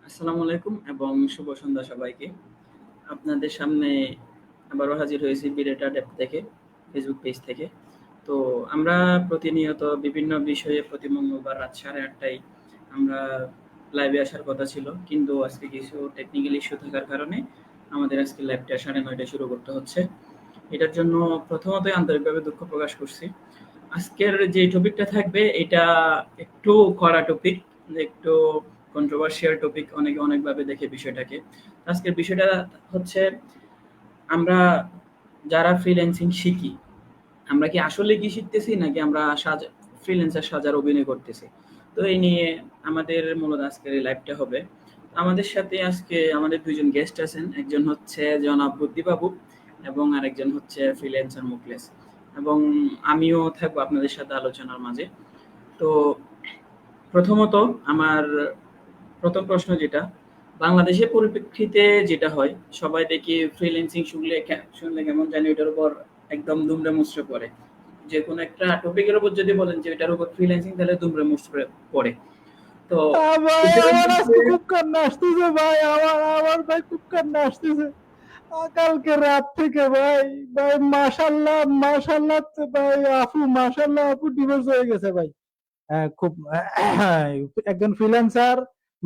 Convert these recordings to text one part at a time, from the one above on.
আসসালামু আলাইকুম এবং শুভ সন্ধ্যা সবাইকে। আপনাদের সামনে আবারও হাজির হয়েছি বিডেটা ডেপ থেকে, ফেসবুক পেজ থেকে। তো আমরা প্রতিনিয়ত বিভিন্ন বিষয়ে প্রতি মঙ্গলবার রাত 8:30টায় আমরা লাইভে আসার কথা ছিল। কিন্তু আজকে কিছু টেকনিক্যাল ইস্যু থাকার কারণে আমাদের আজকে লাইভটা 9:30টায় শুরু করতে হচ্ছে। এটার জন্য প্রথমতই আন্তরিকভাবে দুঃখ প্রকাশ করছি। আজকের যে টপিকটা থাকবে এটা একটু কড়া টপিক, একটু কন্ট্রোভার্সিয়াল টপিক, অনেকে অনেকভাবে দেখে বিষয়টাকে। আজকের বিষয়টা হচ্ছে আমরা যারা ফ্রিল্যান্সিং শিখি, আমরা কি আসলে কি শিখতেছি নাকি আমরা ফ্রিল্যান্সার সাজার অভিনয় করতেছি। তো এই নিয়ে আমাদের মূলত আজকের এই লাইভটা হবে। আমাদের সাথে আজকে আমাদের দুইজন গেস্ট আছেন, একজন হচ্ছে জনাব বুদ্ধিবাবু এবং আরেকজন হচ্ছে ফ্রিল্যান্সার মুকলেস, এবং আমিও থাকবো আপনাদের সাথে আলোচনার মাঝে। তো প্রথমত আমার প্রথম প্রশ্ন যেটা, বাংলাদেশের পরিপ্রেক্ষিতে যেটা হয়, সবাই দেখি ফ্রিল্যান্সিং শুনলে কেমন জানি ওটার উপর একদম দুমড়ে মুচড়ে পড়ে। যে কোনো একটা টপিকের উপর যদি বলেন যে এটার উপর ফ্রিল্যান্সিং, তাহলে দুমড়ে মুচড়ে পড়ে। তো ভাই এটার আমার মধ্যে আজকে খুব কান্না আসতেছে ভাই, আমার ভাই খুব কান্না আসতেছে। কালকে রাত থেকে ভাই ভাই মাশাল্লাহ মাশাল্লাহ ভাই, আপু ডিভোর্স হয়ে গেছে ভাই। খুব একজন ফ্রিল্যান্সার,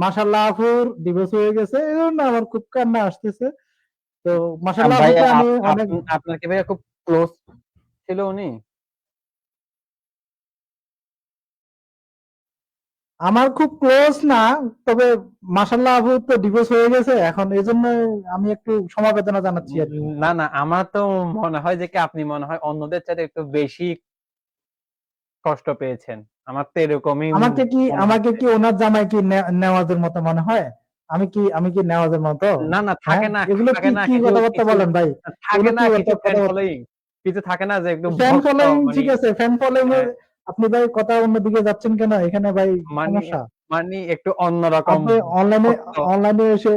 মাশাল্লাহ আপুর ডিভোর্স হয়ে গেছে, এই জন্য আমার খুব কান্না আসতেছে। তো মাশাল্লাহ ভাই আপুকে আমি অনেক, আপনার কি ভাই খুব ক্লোজ ছিল উনি? আমার খুব ক্লোজ না, তবে মাশাল্লাহ আপু তো ডিভোর্স হয়ে গেছে এখন, এই জন্য আমি একটু সমবেদনা জানাচ্ছি আর কি। না না, আমার তো মনে হয় যে কি আপনি মনে হয় অন্যদের চাইতে একটু বেশি কষ্ট পেয়েছেন। আমার তো এরকমই মনে আমাকে হচ্ছে। কি ওনার জামাই কি নেওয়াজের মতো মনে হয়? আমি কি নেওয়াজের মতো? না না, হ্যাঁ, থাকে না এগুলো থাকে কি না কি কিছু কথাবার্তা কিছু বলেন ভাই? থাকে এগুলো না কি কিছু ফ্যান কথাবার্তা? ফলোয়িং, কিছু থাকে না যে একটু ফ্যান ভক্ত ফলোইং মানে। ঠিক আছে, ফ্যান ফলোইং হ্যাঁ, আপনি ভাই কথা অন্যদিকে যাচ্ছেন কেন? এখানে ভাই মানে সমস্যা। মানে একটু অন্যরকম আপনি অনলাইনে ভক্ত। অনলাইনে এসে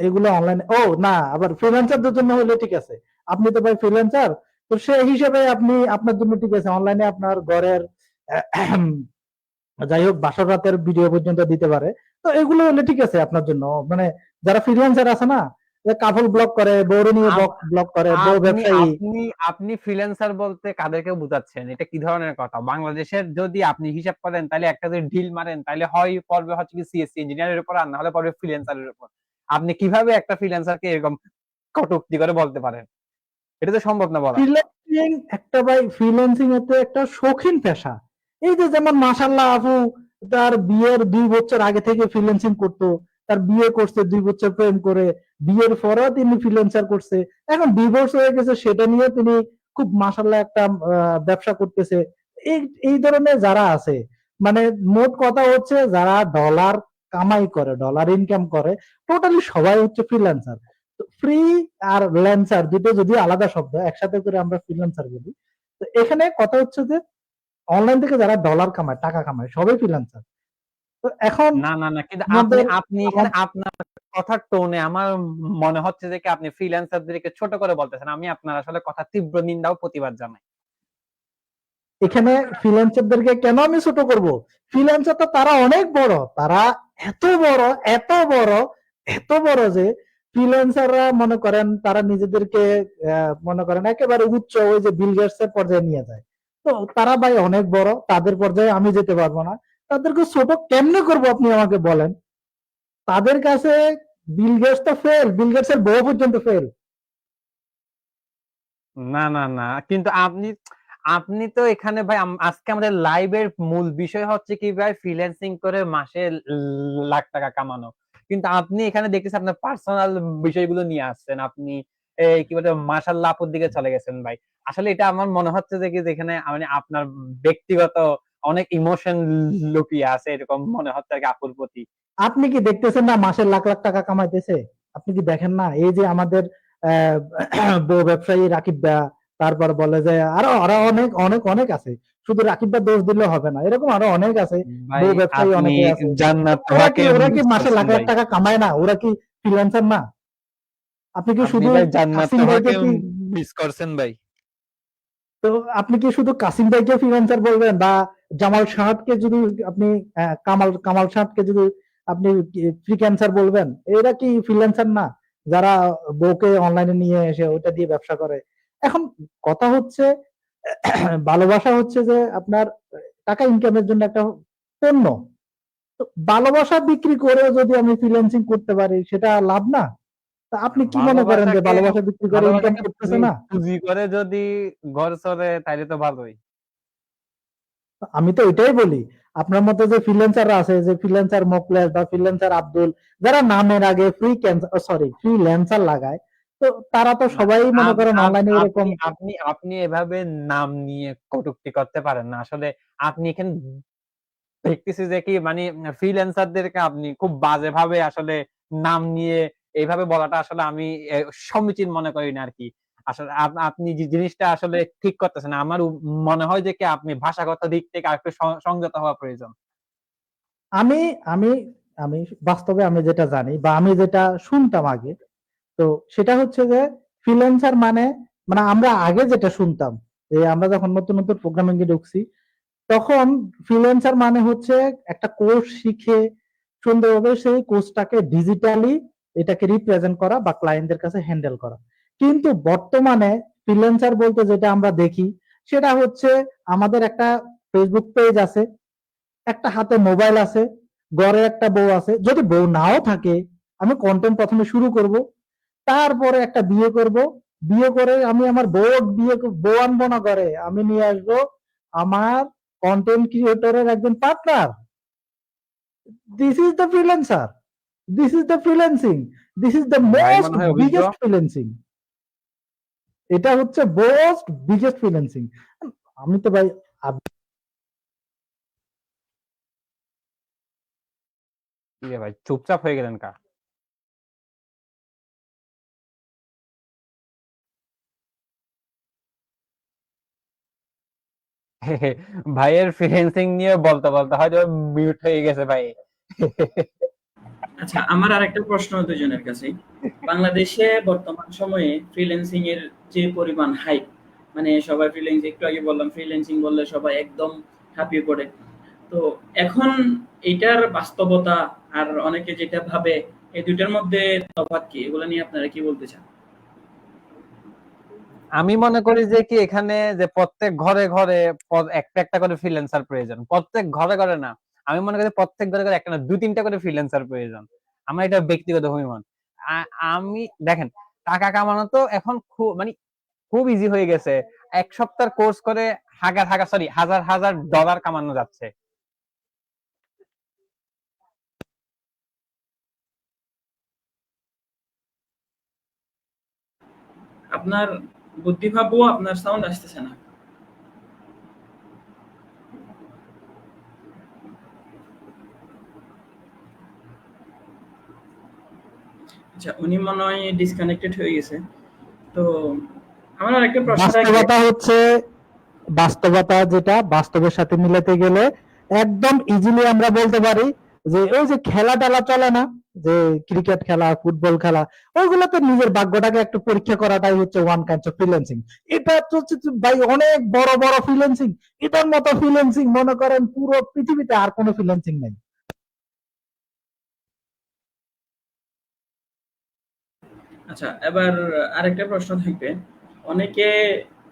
এগুলো অনলাইনে, ও না, আবার ফ্রিল্যান্সারদের জন্য হলে ঠিক আছে। আপনি তো ভাই ফ্রিল্যান্সার, তো সেই হিসেবে আপনি আপনার জন্য ঠিক আছে, অনলাইনে আপনার ঘরের যাই হোক বাসর রাতের ভিডিও পর্যন্ত দিতে পারে। তো এগুলো হলে ঠিক আছে আপনার জন্য, মানে যারা ফ্রিল্যান্সার আছে না, যে কাপল ব্লগ করে, বউরে নিয়ে ব্লগ করে, বউ আপনি ব্যবসায়ী। আপনি আপনি ফ্রিল্যান্সার বলতে কাদেরকে বুঝাচ্ছেন? এটা কি ধরনের কথা? বাংলাদেশের যদি আপনি হিসাব করেন তাহলে একটা যদি ঢিল মারেন তাহলে হয় পড়বে হচ্ছে কি সিএসসি ইঞ্জিনিয়ারের উপর, আর না হলে পড়বে ফ্রিল্যান্সারের উপর। আপনি কিভাবে একটা ফ্রিল্যান্সারকে এরকম কটূক্তি করে বলতে পারেন? এটা তো সম্ভব না বলা। ফ্রিল্যান্সিং একটা ভাই, ফ্রিল্যান্সিং হচ্ছে একটা শৌখিন পেশা। এই যে যেমন মাশাল্লাহ আপু তার বিয়ের 2 বছর আগে থেকে ফ্রিল্যান্সিং করতো, তার বিয়ে করছে 2 বছর প্রেম করে, বিয়ের পরেও তিনি ফ্রিল্যান্সার করছে, এখন ডিভোর্স হয়ে গেছে, সেটা নিয়ে তিনি খুব মাশাল্লাহ একটা ব্যবসা করতেছে। এই এই ধরনের যারা আছে, মানে মোট কথা হচ্ছে যারা ডলার কামাই করে, ডলার ইনকাম করে, টোটালি সবাই হচ্ছে ফ্রিল্যান্সার। ফ্রি আর ল্যান্সার দুটো যদি আলাদা শব্দ, একসাথে করে আমরা ফ্রিল্যান্সার বলি। তো এখানে কথা হচ্ছে যে অনলাইন থেকে যারা ডলার কামায়, টাকা কামায়, সবাই ফ্রিল্যান্সার। তো এখন না না না, কিন্তু আপনি আমাদের আপনি এখানে আপনার কথার টোনে আমার মনে হচ্ছে যে কি আপনি ফ্রিল্যান্সারদেরকে ছোট করে বলতেছেন। আমি আপনার আসলে কথা তীব্র নিন্দা ও প্রতিবাদ জানাই। এখানে ফ্রিল্যান্সারদেরকে কেন আমি ছোট করব? ফ্রিল্যান্সার তো তারা অনেক বড়, তারা এত বড়, এত বড়, এত বড় যে ফ্রিল্যান্সাররা মনে করেন তারা নিজেদেরকে মনে করেন একেবারে উচ্চ ওই যে বিল গেটস এর পর্যায়ে নিয়ে যায়। তো তারা ভাই অনেক বড়, তাদের পর্যায়ে আমি যেতে পারবো না। তাদেরকে ছোট কেমনে করব আপনি আমাকে বলেন? তাদের কাছে বিল গেটস তো ফেল, বিল গেটস এর বউ পর্যন্ত ফেল। না না না, কিন্তু আপনি আপনি তো এখানে ভাই আজকে আমাদের লাইভের মূল বিষয় হচ্ছে কি ভাই ফ্রিল্যান্সিং করে মাসে লাখ টাকা কামানো, কিন্তু আপনি এখানে দেখতেছি আপনার পার্সোনাল বিষয়গুলো নিয়ে আসছেন। আপনি এই কি বলে মাশাআল্লাহ আপুর দিকে চলে গেছেন ভাই। আসলে এটা আমার মনে হচ্ছে যে কি যেখানে মানে আপনার ব্যক্তিগত অনেক ইমোশন লুকিয়ে আছে, এরকম মনে হচ্ছে আর কি আপুর প্রতি। আপনি কি দেখতেছেন না মাসে লাখ লাখ টাকা কামাইতেছে? আপনি কি দেখেন না? এই যে আমাদের আহ, বউ ব্যবসায়ী রাকিব দা, তারপর বলে যে আরো আরো অনেক অনেক অনেক আছে, শুধু রাকিব দা দোষ দিলে হবে না, এরকম আরো অনেক আছে, ভাই বউ ব্যবসায়ী আপনি অনেকে আছে। তো জান্নাত ওরা কি তোহাকে ওরা কি মিস মাসে লাখ করছেন লাখ ভাই। টাকা কামায় না? ওরা কি ফ্রিল্যান্সার না? আপনি কি আপনি শুধু ভাই জান্নাত কাসিম ভাইকে তোহাকে কি? মিস করছেন ভাই। তো তো আপনি কি শুধু কাসিম ভাইকে ফ্রিল্যান্সার বলবেন, বা জামাল সাহাদকে যদি আপনি কামাল কামাল সাহাদকে যদি আপনি ফ্রিল্যান্সার বলবেন? এরা কি ফ্রিল্যান্সার না, যারা বউকে অনলাইনে নিয়ে এসে ওটা দিয়ে ব্যবসা করে? এখন কথা হচ্ছে, ভালোবাসা হচ্ছে যে আপনার টাকা ইনকামের জন্য একটা পণ্য। তো ভালোবাসা বিক্রি করে যদি আমি ফ্রিল্যান্সিং করতে পারি, সেটা লাভ না? তা আপনি কি মনে করেন যে ভালোবাসাকে ভালোবাসা বিক্রি করে ইনকাম ভালোবাসাকে করতেছে না? পুঁজি করে যদি ঘর চলে তাইলে তো ভালোই। আমি তো এটাই বলি, আপনার মতো যে ফ্রিল্যান্সাররা আছে, যে ফ্রিল্যান্সার মোকলেস বা ফ্রিল্যান্সার আব্দুল, যারা নামের আগে ফ্রিল্যান্সার লাগায়, তো তারা তো না, সবাই মনে করেন অনলাইনে এরকম। আপনি আপনি আপনি এভাবে নাম নিয়ে কটূক্তি করতে পারেন না আসলে। আপনি এখানে দেখতেছি যে কি মানে ফ্রিল্যান্সারদেরকে আপনি খুব বাজে ভাবে আসলে নাম নিয়ে এইভাবে বলাটা আসলে আমি সমীচীন মনে করি না আর কি। আসলে আপনি যে জিনিসটা আসলে ঠিক করতেছেন, আমার মনে হয় যে কি আপনি ভাষাগত দিক থেকে আরেকটু সংযত হওয়া প্রয়োজন। আমি আমি আমি বাস্তবে আমি যেটা জানি বা আমি যেটা শুনতাম আগে, তো সেটা হচ্ছে যে ফ্রিল্যান্সার মানে, মানে আমরা আগে যেটা শুনতাম, যে আমরা যখন নতুন নতুন প্রোগ্রামিং এ ঢুকছি, তখন ফ্রিল্যান্সার মানে হচ্ছে একটা কোর্স শিখে সুন্দরভাবে সেই কোর্সটাকে ডিজিটালি এটাকে রিপ্রেজেন্ট করা বা ক্লায়েন্টদের কাছে হ্যান্ডেল করা। কিন্তু বর্তমানে ফ্রিল্যান্সার বলতে যেটা আমরা দেখি, সেটা হচ্ছে আমাদের একটা ফেসবুক পেজ আছে, একটা হাতে মোবাইল আছে, ঘরে একটা বউ আছে, যদি বউ নাও থাকে আমি কন্টেন্ট প্রথমে শুরু করব, তারপরে একটা বিয়ে করব, বিয়ে করে আমি আমার বউ আনবো না ঘরে, আমি নিয়ে আসবো আমার কন্টেন্ট ক্রিয়েটরের একজন partner. This is the freelancer, this is the freelancing, this is the ভাই মোস্ট মনে হয় অভিজ্ঞ। Biggest freelancing. এটা হচ্ছে মোস্ট বিগেস্ট ফ্রিল্যান্সিং। আমি তো ভাই কি রে ভাই, চুপচাপ হয়ে গেলেন কা? ভাইয়ের ফ্রিল্যান্সিং নিয়ে বলতে বলতে হয়তো মিউট হয়ে গেছে ভাই। আচ্ছা, আমার আরেকটা প্রশ্ন দুজনের কাছেই। বাংলাদেশে বর্তমান সময়ে ফ্রিল্যান্সিং এর যে পরিমাণ হাইপ, মানে সবাই ফ্রিল্যান্সিং, একটু আগে বললাম ফ্রিল্যান্সিং বললে সবাই একদম হাঁপিয়ে পড়ে। তো এখন এইটার বাস্তবতা আর অনেকে যেটা ভাবে, এই দুইটার মধ্যে তফাৎ কি? এগুলো নিয়ে আপনারা কি বলতে চান? আমি মনে করি যে কি এখানে যে প্রত্যেক ঘরে ঘরে একটা একটা করে ফ্রিল্যান্সার প্রয়োজন, প্রত্যেক ঘরে ঘরে না। আমি মনে করি প্রত্যেক ঘরে ঘরে একটা না দুই তিনটা করে ফ্রিল্যান্সার প্রয়োজন। আমার এটা ব্যক্তিগত অভিমত। আমি দেখেন, টাকা কামানো তো এখন খুব মানে খুব ইজি হয়ে গেছে। এক সপ্তাহ কোর্স করে হাজার হাজার ডলার কামানো যাচ্ছে। আপনার বুদ্ধিভাবও আপনার সাউন্ড আসতেছে না। আচ্ছা, উনি মনে হয় ডিসকানেক্টেড হয়ে গেছে। তো আমার আরেকটা প্রশ্ন থাকবে। বাস্তবতা হচ্ছে, বাস্তবতা যেটা বাস্তবের সাথে মিলাতে গেলে একদম ইজিলি আমরা বলতে পারি যে ওই যে খেলা টেলা চলে না, যে ক্রিকেট খেলা, ফুটবল খেলা, ওইগুলোতে নিজের ভাগ্যটাকে একটু পরীক্ষা করাটাই হচ্ছে ওয়ান কাইন্ড অফ ফ্রিল্যান্সিং। এটা হচ্ছে ভাই অনেক বড় বড় ফ্রিল্যান্সিং। এটার মতো ফ্রিল্যান্সিং মনে করেন পুরো পৃথিবীতে আর কোনো ফ্রিল্যান্সিং নাই। আচ্ছা, এবার আরেকটা প্রশ্ন থাকবে। অনেকে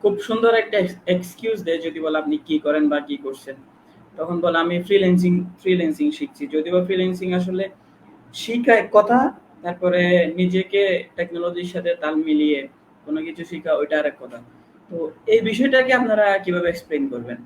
খুব সুন্দর একটা এক্সকিউজ দেয় যদি বলে আপনি কি করেন বা কি করছেন। তখন বলে আমি ফ্রিল্যান্সিং শিখছি। যদিও ফ্রিল্যান্সিং আসলে শিখা এক কথা, তারপরে নিজেকে টেকনোলজির সাথে তাল মিলিয়ে কোনো কিছু শিখা ওইটা আরেক কথা। তো এই বিষয়টাকে আপনারা কিভাবে এক্সপ্লেইন করবেন?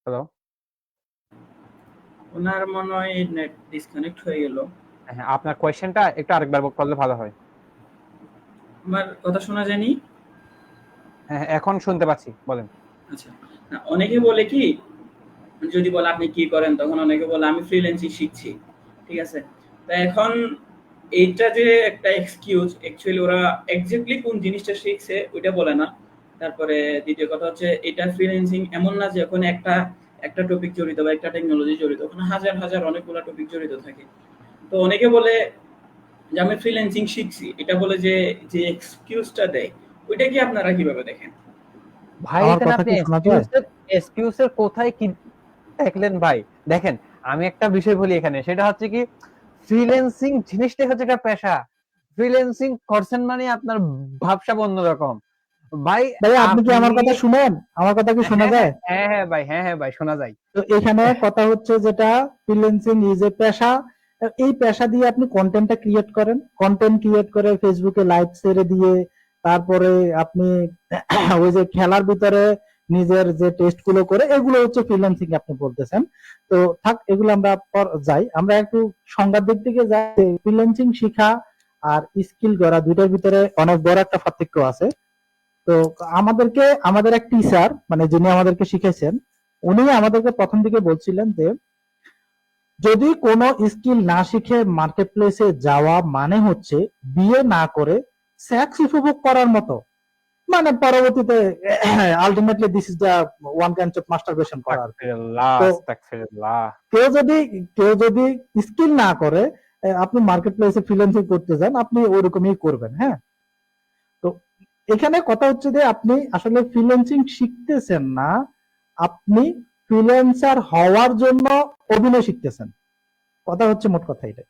হ্যালো। ওনার মনে হয় নেট ডিসকানেক্ট হয়ে গেল। হ্যাঁ, আপনার কোয়েশ্চেনটা একটু আরেকবার করলে ভালো হয়। আমার কথা শোনা যায়নি? হ্যাঁ, হ্যাঁ, এখন শুনতে পাচ্ছি, বলেন। আচ্ছা, না অনেকে বলে কি, যদি বলে আপনি কি করেন তখন অনেকে বলে আমি ফ্রিল্যান্সিং শিখছি। ঠিক আছে? তো এখন এইটা যে একটা এক্সকিউজ, অ্যাকচুয়ালি ওরা এক্স্যাক্টলি কোন জিনিসটা শিখছে ওইটা বলে না। তারপরে দ্বিতীয় কথা হচ্ছে এটা ফ্রিল্যান্সিং এমন না যে ওখানে একটা একটা টপিক জড়িত বা একটা টেকনোলজি জড়িত, ওখানে হাজার হাজার অনেকগুলো টপিক জড়িত থাকে। তো অনেকে বলে যে আমি ফ্রিল্যান্সিং শিখছি, এটা বলে যে যে এক্সকিউজটা দেয়, ওইটা কি আপনারা কিভাবে দেখেন? ভাই আমার এখানে কথা আপনি কি শোনা যায়? এক্সকিউজের কোথায় কি দেখলেন ভাই? দেখেন, আমি একটা বিষয় বলি এখানে, সেটা হচ্ছে কি, ফ্রিল্যান্সিং জিনিসটাই হচ্ছে একটা পেশা। ফ্রিল্যান্সিং করছেন মানে আপনার ভাবসাব অন্যরকম ভাই। ভাইয়া আপনি কি আমার আপনি কথা শুনেন? আমার কথা কি শোনা হ্যাঁ যায়? হ্যাঁ ভাই, হ্যাঁ ভাই, শোনা যায়। তো এখানে কথা হচ্ছে যেটা ফ্রিল্যান্সিং ইজ এ পেশা। এই পেশা দিয়ে আপনি কন্টেন্টটা ক্রিয়েট করেন, কন্টেন্ট ক্রিয়েট করে ফেসবুকে লাইভ ছেড়ে দিয়ে তারপরে আপনি ওই যে খেলার ভিতরে নিজের যে টেস্ট গুলো করে, এগুলো হচ্ছে ফ্রিল্যান্সিং আপনি বলতেছেন। তো থাক, এগুলো আমরা পর যাই, আমরা একটু সংজ্ঞার দিক থেকে যাই। ফ্রিল্যান্সিং শিখা আর স্কিল করা দুইটার ভিতরে অনেক বড় একটা পার্থক্য আছে। তো আমাদের এক টিচার, মানে যিনি আমাদেরকে শিখেছেন, উনি আমাদেরকে প্রথম দিকে বলছিলেন যে যদি কোনো স্কিল না শিখে মার্কেট প্লেসে যাওয়া মানে হচ্ছে বিয়ে না করে সেক্স উপভোগ করার মতো, মানে পরবর্তীতে ultimately this is the one kind of masturbation করা আর কি। আস্তাগফিরুল্লাহ, তো আস্তাগফিরুল্লাহ। কেউ যদি কেউ যদি স্কিল না করে আপনি মার্কেট প্লেসে ফ্রিল্যান্সিং করতে যান, আপনি ওরকমই করবেন। হ্যাঁ, তো এখানে কথা হচ্ছে যে আপনি আসলে ফ্রিল্যান্সিং শিখতেছেন না, আপনি ফ্রিল্যান্সার হওয়ার জন্য অভিনয় শিখতেছেন। কথা হচ্ছে মোট কথা এটা।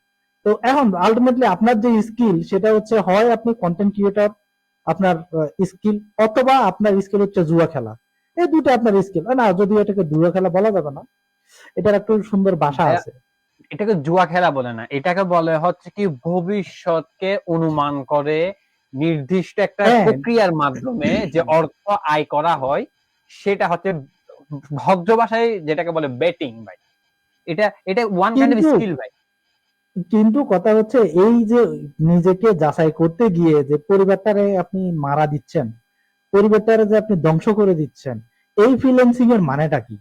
তো এখন আলটিমেটলি আপনার যে স্কিল সেটা হচ্ছে হয় আপনি কন্টেন্ট ক্রিয়েটর, আপনার স্কিল, অথবা আপনার স্কিল হচ্ছে জুয়া খেলা। এই দুটো আপনার স্কিল না, যদিও এটাকে জুয়া খেলা বলা যাবে না, এটার একটু সুন্দর ভাষা ভাইয়া, আছে। এটাকে জুয়া খেলা বলে না, এটাকে বলে হচ্ছে কি ভবিষ্যৎকে অনুমান করে নির্দিষ্ট একটা হ্যাঁ, প্রক্রিয়ার মাধ্যমে যে অর্থ আয় করা হয়, সেটা হচ্ছে ভদ্র ভাষায় যেটাকে বলে বেটিং ভাই। এটা এটা ওয়ান কাইন্ড অফ কিন্তু স্কিল ভাই। কিন্তু কথা হচ্ছে এই যে নিজেকে যাচাই করতে গিয়ে যে পরিবারটারে আপনি মারা দিচ্ছেন, পরিবারটারে যে আপনি ধ্বংস করে দিচ্ছেন, এই ফ্রিল্যান্সিং এর মানেটা কি?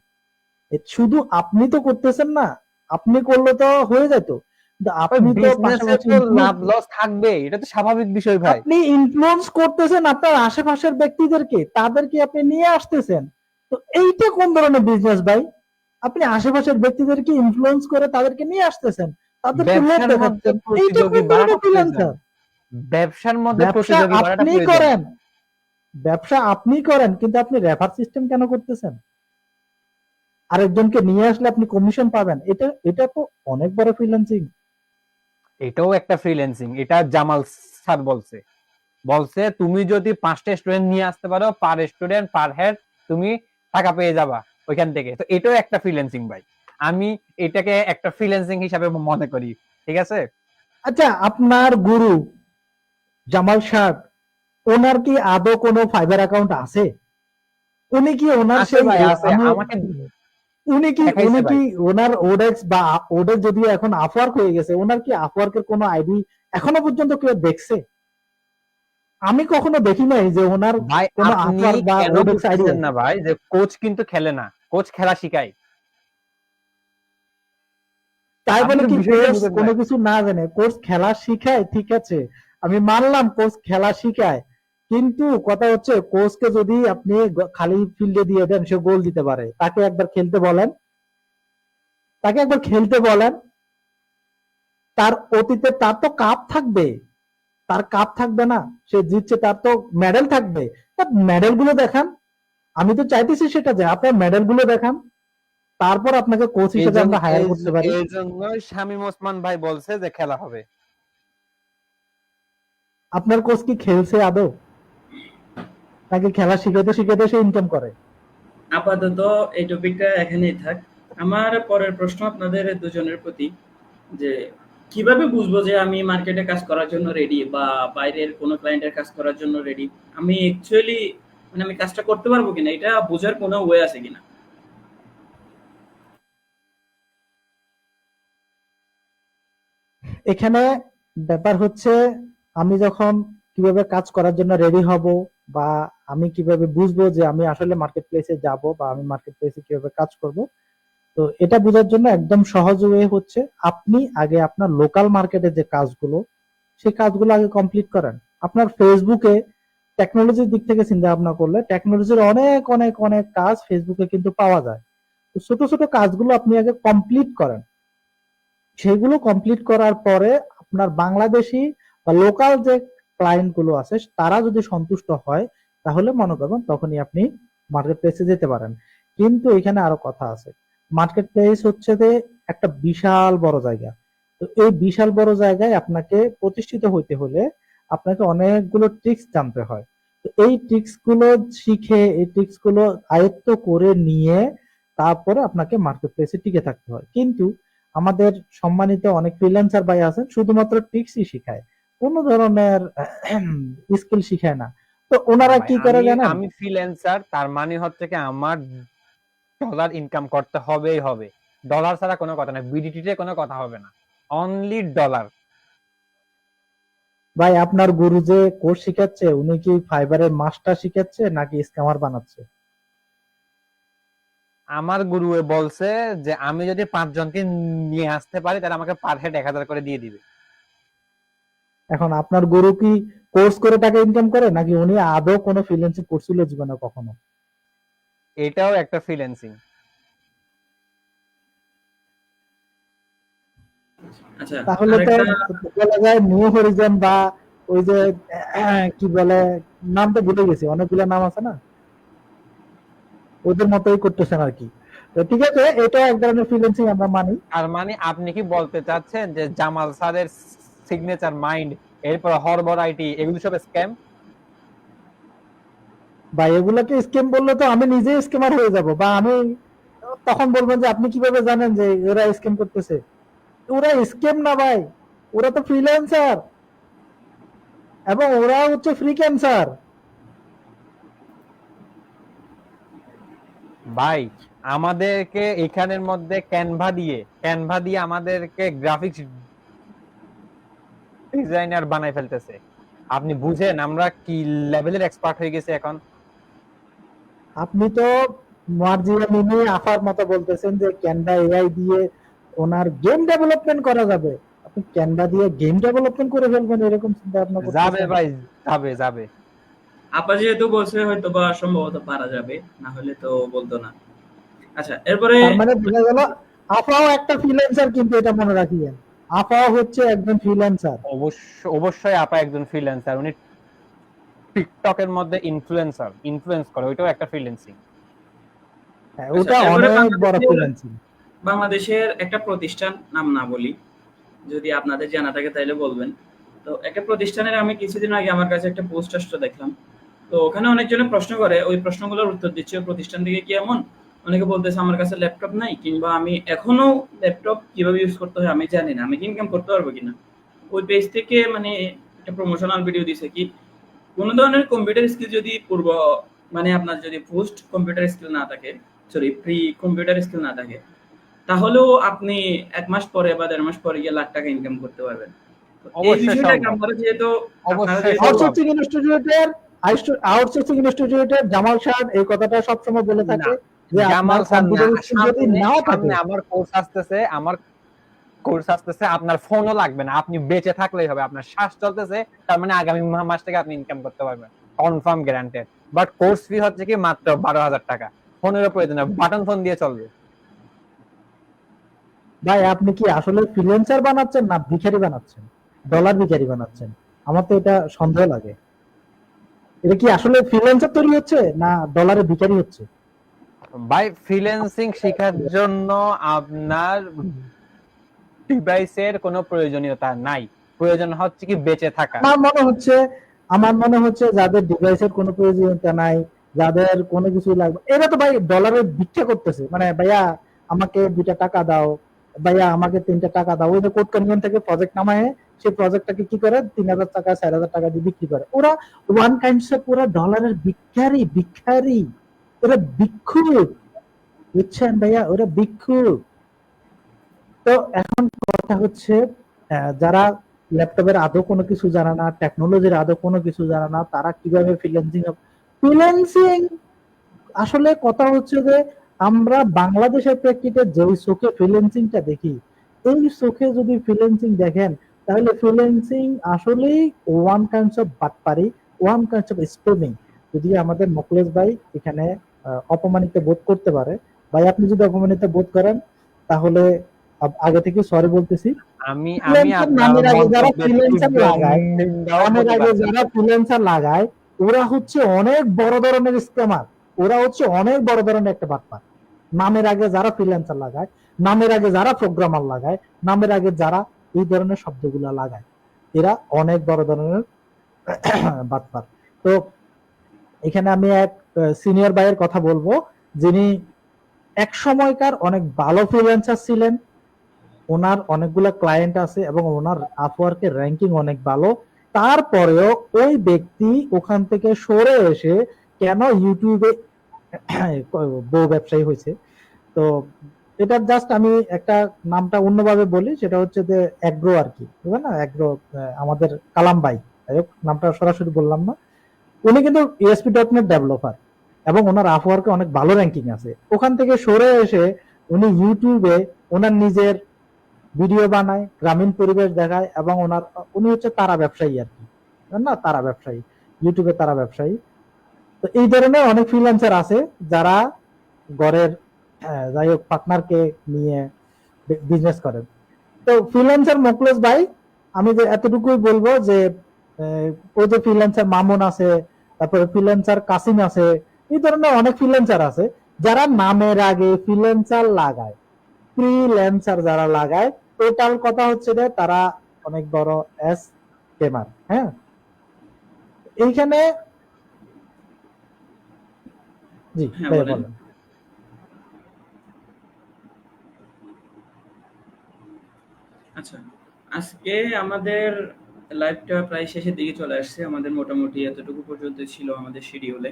শুধু আপনি তো করতেছেন না, আপনি করলে তো হয়ে যেত, কিন্তু ওই আপনি তো বিজনেসে পাশাপাশি তো লাভ লস থাকবে, এটা তো স্বাভাবিক বিষয় ভাই। আপনি ইনফ্লুয়েন্স করতেছেন আপনার আশেপাশের ব্যক্তিদেরকে, তাদেরকে আপনি নিয়ে আসতেছেন। তো এইটা কোন ধরনের বিজনেস ভাই? আপনি আশেপাশের ব্যক্তিদেরকে ইনফ্লুয়েন্স করে তাদেরকে নিয়ে আসতেছেন, তাদেরকে লোভ ব্যবসার মধ্যে দেখাচ্ছেন, এইটা প্রতিযোগী কোন বাড়াটা ধরনের প্রয়োজন। ফ্রিল্যান্সার? ব্যবসার মধ্যে ব্যবসা প্রতিযোগী বাড়াটা আপনি প্রয়োজন। করেন, ব্যবসা আপনি করেন, কিন্তু আপনি রেফার সিস্টেম কেন করতেছেন? আরেকজনকে নিয়ে আসলে আপনি কমিশন পাবেন, এটা এটা তো অনেক বড় ফ্রিল্যান্সিং। এটাও একটা ফ্রিল্যান্সিং। এটা জামাল স্যার বলছে, বলছে তুমি যদি 5টা স্টুডেন্ট নিয়ে আসতে পারো, পার স্টুডেন্ট পার হেড তুমি টাকা পেয়ে যাবা ওইখান থেকে। তো এটাও একটা ফ্রিল্যান্সিং ভাই। আমি এটাকে একটা ফ্রিল্যান্সিং হিসাবে মনে করি। ঠিক আছে? আচ্ছা, আপনার গুরু জামাল শাহ, ওনার কি আদৌ কোনো ফাইবার অ্যাকাউন্ট আছে? উনি কি ওনার আছে সেই ভাই, আছে। আমি আমাকে উনি দেখাইছে কি ভাই। ওনার ওডেক্স বা ওডেক্স যদিও এখন আপওয়ার্ক হয়ে গেছে, ওনার কি আপওয়ার্কের কোনো আইডি এখনো পর্যন্ত কেউ দেখছে? আমি কখনো দেখি নাই যে ওনার ভাই কোনো আপনি আপওয়ার্ক বা কেন ওডেক্স আইডি বুঝতেছেন আছে। না ভাই, যে কোচ কিন্তু খেলে না, কোচ খেলা শিখায়। তাই আপনি বলে তো কি বিষয়টা কোচ বুঝেন কোনো ভাই। কিছু না জানে? কোচ খেলা শিখায়, ঠিক আছে, আমি মানলাম কোচ খেলা শিখায়, কিন্তু কথা হচ্ছে কোচকে যদি আপনি খালি ফিল্ডে দিয়ে দেন, সে গোল দিতে পারে, তাকে একবার খেলতে বলেন, তাকে একবার খেলতে বলেন। তার অতীতে তার তো কাপ থাকবে, তার কাপ থাকবে না? সে জিতছে, তার তো মেডেল থাকবে, তার মেডেল গুলো দেখান। আমি তো চাইতেছি সেটা, যে আপনার মেডেল গুলো দেখান, তারপর আপনাকে কোচ এই হিসেবে জন্য আমরা হায়ার করতে পারি। এই জন্যই শামীম ওসমান ভাই বলছে যে খেলা হবে। আপনার কোচ কি খেলছে আদৌ? তাকে খেলা শিখাতে শিখাতে সে ইনকাম করে। আপাতত এই টপিকটা এখানেই থাক। আমার পরের প্রশ্ন আপনাদের দুজনের প্রতি, যে কিভাবে বুঝবো যে আমি মার্কেটে কাজ করার জন্য রেডি বা বাইরের কোনো ক্লায়েন্টের কাজ করার জন্য রেডি? আমি অ্যাকচুয়ালি মানে আমি কাজটা করতে পারবো কিনা, এটা বোঝার কোনো ওয়ে আছে কিনা? এখানে ব্যাপার হচ্ছে, আমি যখন কিভাবে কাজ করার জন্য রেডি হব, বা আমি কিভাবে বুঝবো যে আমি আসলে মার্কেট প্লেসে যাব, বা আমি মার্কেট প্লেসে কিভাবে কাজ করব, তো এটা বোঝার জন্য একদম সহজ ওয়ে হচ্ছে আপনি আগে আপনার লোকাল মার্কেটে যে কাজগুলো সেই কাজগুলো আগে কমপ্লিট করেন। আপনার ফেসবুকে টেকনোলজির দিক থেকে চিন্তা ভাবনা করলে টেকনোলজির অনেক অনেক অনেক কাজ ফেসবুকে কিন্তু পাওয়া যায়। তো ছোট ছোট কাজগুলো আপনি আগে কমপ্লিট করেন। সেগুলো কমপ্লিট করার পরে আপনার বাংলাদেশি বা লোকাল যে ক্লায়েন্ট গুলো আছে তারা যদি সন্তুষ্ট হয়, তাহলে মনে করবেন তখনই আপনি মার্কেট প্লেসে যেতে পারেন। কিন্তু এখানে আরো কথা আছে। মার্কেট প্লেস হচ্ছে যে একটা বিশাল বড় জায়গা। তো এই বিশাল বড় জায়গায় আপনাকে প্রতিষ্ঠিত হইতে হলে আপনাকে অনেকগুলো ট্রিক্স জানতে হয়। তো এই ট্রিক্স গুলো শিখে, এই ট্রিক্স গুলো আয়ত্ত করে নিয়ে তারপরে আপনাকে মার্কেট প্লেসে টিকে থাকতে হয়। কিন্তু আমাদের সম্মানিত অনেক ফ্রিল্যান্সার ভাই আছেন শুধুমাত্র ট্রিক্সই শিখায়, কোন ধরনের স্কিল শিখায় না। তো ওনারা ভাই কি করে আমি জানেন? আমি ফ্রিল্যান্সার, তার মানে হচ্ছে কি আমার ডলার ইনকাম করতে হবেই হবে। ডলার ছাড়া কোনো কথা না, বিডিটিতে কোনো কথা হবে না, অনলি ডলার। ভাই আপনার গুরু যে কোর্স শিখাচ্ছে উনি কি ফাইবারের মাস্টার শিখাচ্ছে নাকি স্ক্যামার বানাচ্ছে? আমার গুরু বলছে যে আমি যদি 5 জনকে নিয়ে আসতে পারি তাহলে আমাকে পার হেড 1,000 করে দিয়ে দিবে। এখন আপনার গুরু কি কোর্স করে টাকা ইনকাম করে নাকি উনি আদৌ কোনো ফ্রিল্যান্সিং করছিল জীবনে কখনো? এটাও একটা ফ্রিল্যান্সিং। আচ্ছা, তাহলে তো আরেকটা বলা যায় নিউ হরিজন বা ওই যে কি বলে, নাম তো ভুলে গেছি, অনেকগুলো নাম আছে না, ওদের মতোই করতেছেন আর কি। তো ঠিক আছে, এটা এক ধরনের ফ্রিল্যান্সিং আমরা মানি। তার মানে আপনি কি বলতে চাচ্ছেন যে জামাল স্যারের সিগনেচার মাইন্ড, এরপর হরবর আইটি, এগুলো সব স্ক্যাম? বা এগুলাকে স্ক্যাম বললে তো আমি নিজে স্ক্যামার হয়ে যাব, বা আমি তখন বলবেন যে আপনি কিভাবে জানেন যে ওরা স্ক্যাম করতেছে? ওরা স্ক্যাম না ভাই, ওরা তো ফ্রিল্যান্সার এবং ওরা হচ্ছে ফ্রি ক্যান্সার। ভাই আমাদেরকে এখানের মধ্যে ক্যানভা দিয়ে আমাদেরকে গ্রাফিক্স ডিজাইনার বানাই ফেলতেছে। আপনি বুঝেন আমরা কি লেভেলের এক্সপার্ট হয়ে গেছে এখন? আপনি তো মার্জিয়া মিমি আফার মতো বলতেছেন যে ক্যানভা এআই দিয়ে ওনার গেম ডেভেলপমেন্ট করা যাবে। আপনি ক্যানভা দিয়ে গেম ডেভেলপমেন্ট করে ফেলবেন এরকম চিন্তা ভাবনা যাবে করতেছেন? ভাই, যাবে যাবে। আপা যেহেতু বলছে হয়তো বা সম্ভবত পারা যাবে, না হলে তো বলতো না। আচ্ছা, এরপরে তার মানে বোঝা গেল আফাও একটা ফ্রিল্যান্সার, কিন্তু এটা মনে রাখিয়েন, আফাও হচ্ছে একজন ফ্রিল্যান্সার। অবশ্যই আপা একজন ফ্রিল্যান্সার, উনি টিকটকের মধ্যে ইনফ্লুয়েন্স করে, ওইটাও একটা ফ্রিল্যান্সিং। হ্যাঁ, আচ্ছা, ওটা এরপরে অনেক বড় বাংলাদেশের ফ্রিল্যান্সিং। বাংলাদেশের একটা প্রতিষ্ঠান, নাম না বলি, যদি আপনাদের জানা থাকে তাইলে বলবেন। তো একটা প্রতিষ্ঠানের আমি কিছুদিন আগে আমার কাছে একটা পোস্ট আসতে দেখলাম। তো ওখানে অনেকজনে প্রশ্ন করে, ওই প্রশ্নগুলোর উত্তর দিচ্ছে ওই প্রতিষ্ঠান থেকে কি এমন। অনেকে বলতেছে আমার কাছে ল্যাপটপ নাই, কিংবা আমি এখনো ল্যাপটপ কিভাবে ইউজ করতে হয় আমি জানি না, আমি কি ইনকাম করতে পারবো কিনা। ওই পেজ থেকে মানে একটা প্রমোশনাল ভিডিও দিছে কি, কোনো ধরনের কম্পিউটার স্কিল যদি মানে আপনার যদি পোস্ট কম্পিউটার স্কিল না থাকে, সরি প্রি কম্পিউটার স্কিল না থাকে, তাহলেও আপনি 1 মাস পরে বা 1.5 মাস পরে গিয়ে লাখ টাকা ইনকাম করতে পারবেন। তো এই অবশ্যই বিষয়টাকে সম্ভব, আপনারা অবশ্যই যেহেতু সম্ভব। আউটসোর্সিং ইনস্টিটিউটের আউটসোর্সিং ইনস্টিটিউটের জামাল সাহেব এই কথাটা সবসময় বলে না, থাকে যে আপনার জামাল স্যার না, কম্পিউটার স্কিল যদি সামনে নাও থাকে। সামনে আমার কোর্স আসতেছে, আপনার ফোনও লাগবে না, আপনি বেঁচে থাকলেই হবে, আপনার শ্বাস চলতেছে, তার মানে আগামী মাস থেকে আপনি ইনকাম করতে পারবেন, confirm guaranteed. But course fee হচ্ছে কি মাত্র 12,000 টাকা। ফোনেরও প্রয়োজন না, বাটন ফোন দিয়ে চলবে। ভাই আপনি কি আসলে ফ্রিল্যান্সার বানাচ্ছেন না ভিখারি বানাচ্ছেন, ডলার ভিখারি বানাচ্ছেন? আমার তো এটা সন্দেহ লাগে। এটা কি আসলে ফ্রিল্যান্সার তৈরি হচ্ছে না ডলারের ভিখারি হচ্ছে? ভাই ফ্রিল্যান্সিং শেখার জন্য আপনার ডিভাইসের কোনো প্রয়োজনীয়তা নাই, প্রয়োজন হচ্ছে কি বেঁচে থাকা। আমার মনে হচ্ছে আমার মনে হচ্ছে যাদের ডিভাইসের কোনো প্রয়োজনীয়তা নাই, যাদের কোনো কিছু লাগবে, এরা তো ভাই ডলারের ভিক্ষা করতেছে। মানে ভাইয়া আমাকে 2টা টাকা দাও, ভাইয়া আমাকে 3টা টাকা দাও, ওই যে কোড কনভেন থেকে প্রজেক্ট নামায় সেই প্রজেক্টটাকে কি করে 3,000 টাকা 4,000 টাকা দিয়ে বিক্রি করে। ওরা ওয়ান কাইন্ডস অফ ওরা ডলারের ভিক্ষারি ভিক্ষারি, ওরা ভিক্ষুক, বুঝছেন ভাইয়া, ওরা ভিক্ষুক। তো এখন কথা হচ্ছে যারা ল্যাপটপের আদৌ কোনো কিছু জানে না, টেকনোলজির আদৌ কোনো কিছু জানে না, তারা কিভাবে ফ্রিল্যান্সিং আসলে কথা হচ্ছে যে আমরা বাংলাদেশের প্রেক্ষিতে যে চোখে ফ্রিল্যান্সিংটা দেখি, এই চোখে যদি ফ্রিল্যান্সিং দেখেন তাহলে ফ্রিল্যান্সিং আসলেই ওয়ান কাইন্ডস অফ বাটপারি, ওয়ান কাইন্ডস অফ স্প্যামিং। যদি আমাদের মোখলেস ভাই এখানে অপমানিত বোধ করতে পারে, ভাই আপনি যদি অপমানিত বোধ করেন তাহলে আগে থেকে সরি বলতেছি। আমি ফ্রিল্যান্সার আপনার নামের আগে যারা মন্তব্যের ফ্রিল্যান্সার তীব্র লাগায়, নিন্দাও নামের করতে আগে পারছি না। যারা ফ্রিল্যান্সার লাগায়, ওরা হচ্ছে অনেক বড় ধরনের স্ক্যামার। ওরা হচ্ছে অনেক বড় ধরনের একটা বাটপার। নামের আগে যারা ফ্রিল্যান্সার লাগায়, নামের আগে যারা প্রোগ্রামার লাগায়, নামের আগে যারা এই ধরনের শব্দগুলা লাগায়, এরা অনেক বড় ধরনের বাটপার। তো এখানে আমি এক সিনিয়র ভাইয়ের কথা বলবো, যিনি এক সময়কার অনেক ভালো ফ্রিল্যান্সার ছিলেন। ওনার অনেকগুলো ক্লায়েন্ট আছে এবং ওনার আপওয়ার্কের র্যাঙ্কিং অনেক ভালো। তারপরেও ওই ব্যক্তি ওখান থেকে সরে এসে কেন ইউটিউবে বউ ব্যবসায়ী হয়েছে। তো এটা জাস্ট আমি একটা নামটা অন্যভাবে বলি, সেটা হচ্ছে যে অ্যাগ্রো আর কি, বুঝলেন না? অ্যাগ্রো, আমাদের কালাম ভাই, যাই হোক নামটা সরাসরি বললাম না। উনি কিন্তু ASP.NET ডেভেলপার এবং ওনার আপওয়ার্কে অনেক ভালো র্যাঙ্কিং আছে। ওখান থেকে সরে এসে উনি ইউটিউবে ওনার নিজের ভিডিও বানায়, গ্রামীণ পরিবেশ দেখায় এবং উনি হচ্ছে তারা ব্যবসায়ী আর কি, না তারা ব্যবসায়ী, ইউটিউবে তারা ব্যবসায়ী। তো এই ধরনের অনেক ফ্রিল্যান্সার আছে যারা ঘরের যাই হোক পার্টনারকে নিয়ে বিজনেস করেন। তো ফ্রিল্যান্সার মোখলেস ভাই, আমি যে এতটুকুই বলবো যে ওই যে ফ্রিল্যান্সার মামুন আছে, তারপরে ফ্রিল্যান্সার কাসিম আছে, এই ধরনের অনেক ফ্রিল্যান্সার আছে যারা নামের আগে ফ্রিল্যান্সার লাগায়। ফ্রিল্যান্সার যারা লাগায়, টোটাল কথা হচ্ছে যে তারা অনেক বড় স্ক্যামার। হ্যাঁ, এইখানে জি হ্যাঁ ভাই বলেন। বলেন। আচ্ছা, আজকে আমাদের লাইভটা প্রায় শেষের দিকে চলে আসছে। আমাদের মোটামুটি এতটুকু পর্যন্ত ছিল আমাদের শিডিউলে।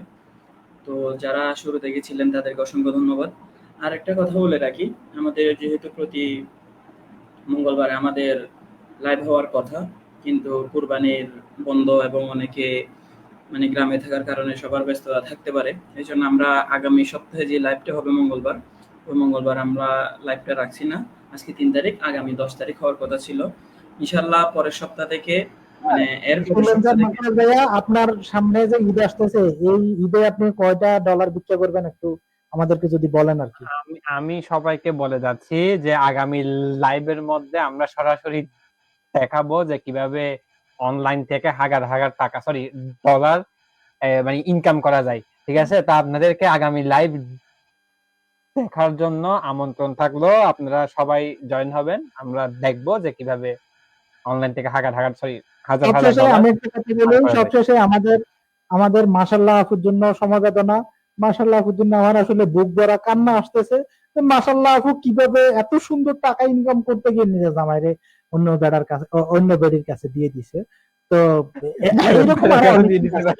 তো যারা শুরু থেকে ছিলেন তাদেরকে অসংখ্য ধন্যবাদ। আর একটা কথা বলে রাখি, আমাদের যেহেতু প্রতি মঙ্গলবার আমাদের লাইভ হওয়ার কথা, কিন্তু কুরবানির বন্ধ এবং অনেকে মানে গ্রামে থাকার কারণে সবার ব্যস্ততা থাকতে পারে। এই জন্য আমরা আগামী সপ্তাহে যে লাইভটা হবে মঙ্গলবার, ওই মঙ্গলবার আমরা লাইভটা রাখছি না। আজকে 3 তারিখ, আগামী 10 তারিখ হওয়ার কথা ছিল। ইনশাল্লাহ পরের সপ্তাহ থেকে, মানে এর পরের সপ্তাহ ফ্রিল্যান্সার থেকে। মোখলেস ভাইয়া, আপনার সামনে যে ঈদ আসতেছে, এই ঈদে আপনি কয়টা ডলার বিক্রি করবেন একটু আমাদেরকে যদি বলেন আর কি। আমি আমি সবাইকে বলে যাচ্ছি যে আগামী লাইভের মধ্যে আমরা সরাসরি দেখাবো যে কিভাবে অনলাইন থেকে হাজার হাজার টাকা, সরি ডলার, মানে ইনকাম করা যায়। ঠিক আছে, তা আপনাদেরকে আগামী লাইভ দেখার জন্য আমন্ত্রণ থাকলো। আপনারা সবাই জয়েন হবেন। আমরা দেখবো যে কিভাবে অনলাইন থেকে হাজার হাজার, সরি হাজার হাজার সবশেষে ডলার আমি একটা কথা আর্ন বলি, করা যায়। সবশেষে আমাদের আমাদের মাশাল্লাহ আপুর জন্য সমবেদনা। মাশাল্লাহ আপুর জন্য আমার আসলে বুক ভরা কান্না আসতেছে। তো মাশাল্লাহ আপু কিভাবে এত সুন্দর টাকা ইনকাম করতে গিয়ে নিজের জামাইরে অন্য বেডির কাছে দিয়ে দিছে। তো এরকম আরো কেন অনেক দিয়ে দিতে ভাই?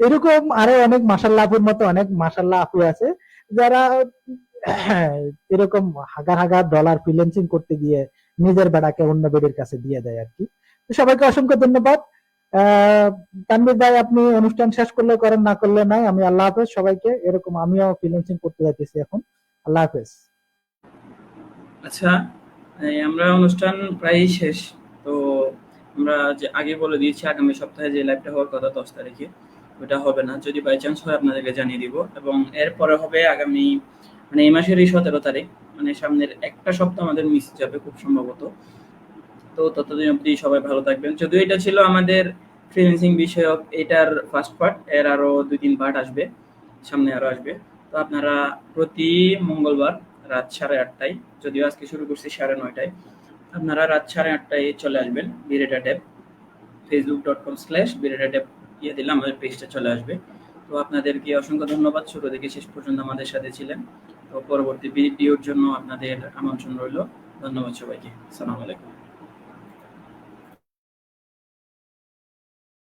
এরকম আরো অনেক মাশাল্লাহ আপুর মতো অনেক মাশাল্লাহ আপু আছে যারা এরকম হাজার হাজার ডলার ফ্রিল্যান্সিং করতে গিয়ে নিজের বেড়াকে অন্য বেডির কাছে দিয়ে দেয় আর কি। তো সবাইকে অসংখ্য ধন্যবাদ। তানভীর ভাই, আপনি অনুষ্ঠান শেষ করলে করেন, না করলে নাই। আমি আল্লাহ হাফেজ সবাইকে। এরকম আমিও ফ্রিল্যান্সিং করতে যাইতেছি এখন। আল্লাহ হাফেজ। আচ্ছা, এই আমরা অনুষ্ঠান প্রায় শেষ। তো আমরা যে আগে বলে দিয়েছি আগামী সপ্তাহে যে লাইভটা হওয়ার কথা 10 তারিখে, ওটা হবে না। যদি বাই চান্স হয় আপনাদেরকে জানিয়ে দিব। এবং এরপরে হবে আগামী, মানে এই মাসেরই 17 তারিখ, মানে সামনের একটা সপ্তাহ আমাদের মিস যাবে খুব সম্ভবত। তো ততদিন অবধি সবাই ভালো থাকবেন। যদিও এটা ছিল আমাদের ফ্রিল্যান্সিং বিষয়ক এটার ফার্স্ট পার্ট, এর আরো 2-3 পার্ট আসবে, সামনে আরো আসবে। তো আপনারা প্রতি মঙ্গলবার রাত 8:30টায়, যদিও আজকে শুরু করছি 9:30টায়, আপনারা রাত 8:30টায় চলে আসবেন বিরেটা ট্যাব, facebook.com/বিরেটা ট্যাব দিলে আমাদের পেজটা চলে আসবে। তো আপনাদেরকে অসংখ্য ধন্যবাদ, শুরু থেকে শেষ পর্যন্ত আমাদের সাথে ছিলেন। তো পরবর্তী ভিডিওর জন্য আপনাদের আমন্ত্রণ রইল। ধন্যবাদ সবাইকে। আসসালামু আলাইকুম।